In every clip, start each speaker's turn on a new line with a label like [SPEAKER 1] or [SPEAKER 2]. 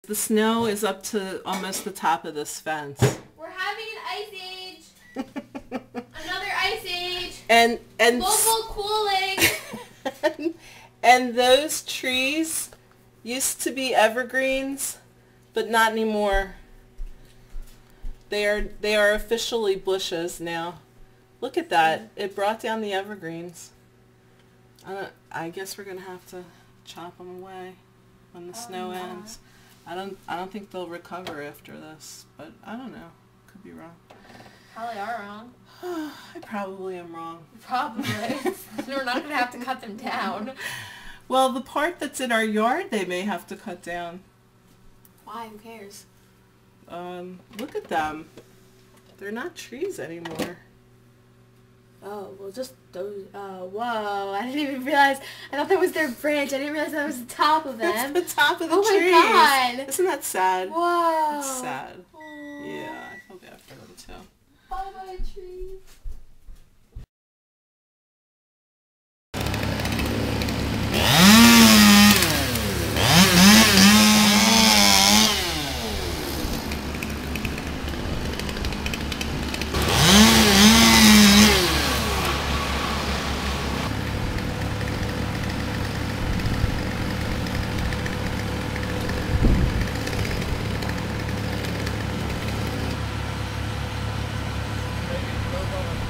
[SPEAKER 1] The snow is up to almost the top of this fence.
[SPEAKER 2] We're having an ice age. Another ice age.
[SPEAKER 1] And
[SPEAKER 2] global cooling.
[SPEAKER 1] and those trees used to be evergreens, but not anymore. They are officially bushes now. Look at that. It brought down the evergreens. I guess we're gonna have to chop them away when the snow ends. I don't think they'll recover after this, but I don't know. Could be wrong.
[SPEAKER 2] Probably are wrong.
[SPEAKER 1] I probably am wrong.
[SPEAKER 2] Probably. We're not gonna have to cut them down.
[SPEAKER 1] Well, the part that's in our yard, they may have to cut down.
[SPEAKER 2] Why? Who cares?
[SPEAKER 1] Look at them. They're not trees anymore.
[SPEAKER 2] Oh, well, just those. Whoa! I didn't even realize. I thought that was their branch. I didn't realize that was the top of them.
[SPEAKER 1] That's the top of the trees.
[SPEAKER 2] Oh my god!
[SPEAKER 1] Isn't that sad?
[SPEAKER 2] Whoa!
[SPEAKER 1] It's sad. Aww. Yeah, I feel bad for them too.
[SPEAKER 2] Bye-bye, trees.
[SPEAKER 3] Maybe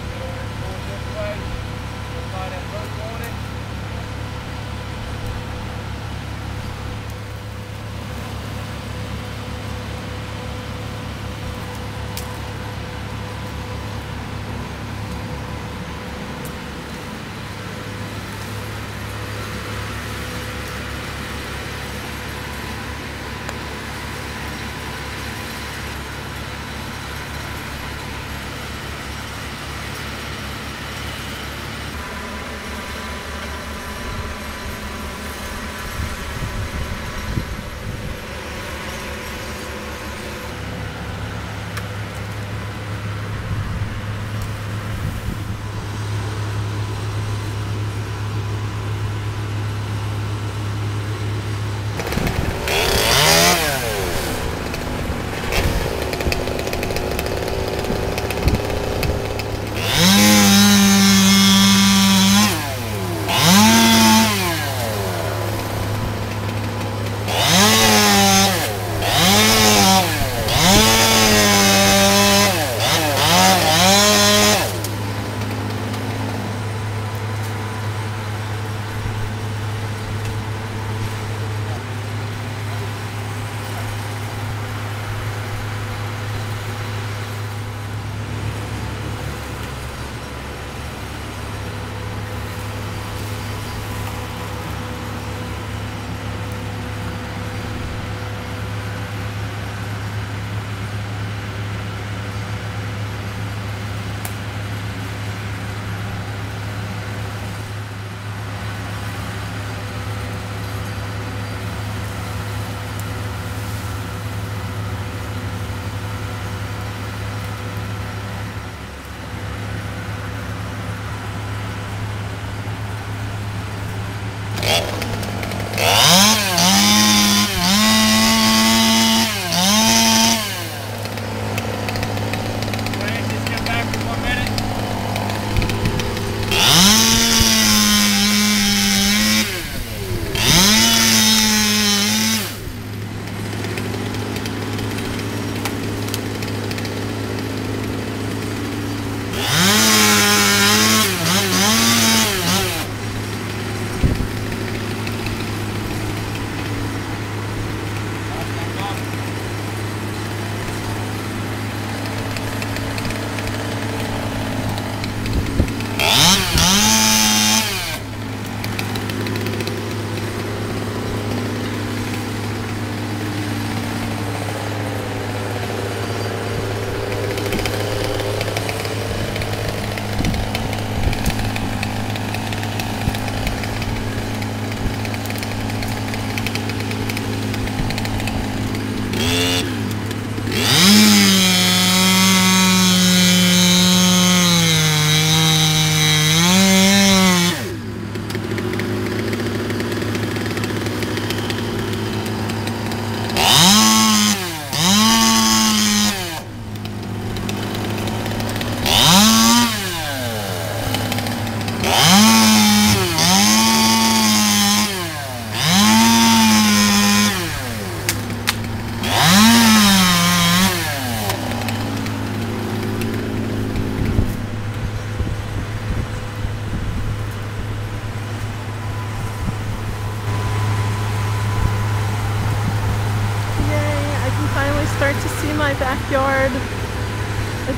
[SPEAKER 1] finally start to see my backyard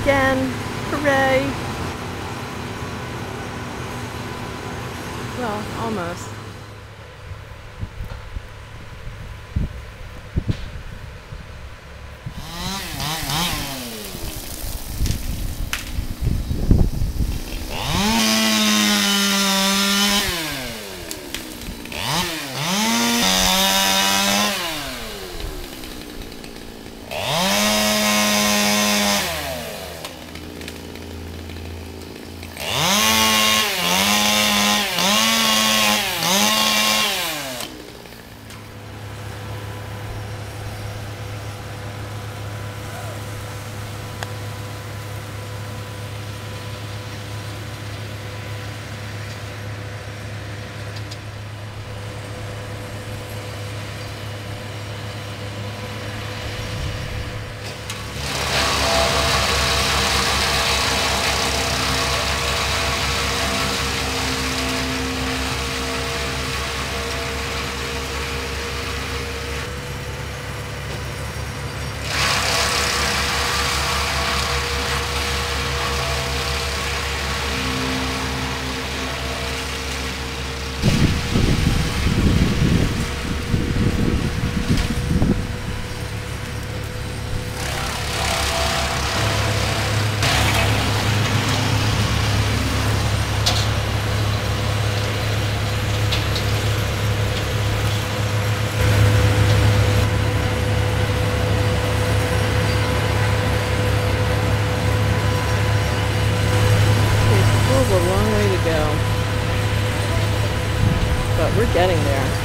[SPEAKER 1] again. Hooray! Well, almost. A long way to go, but we're getting there.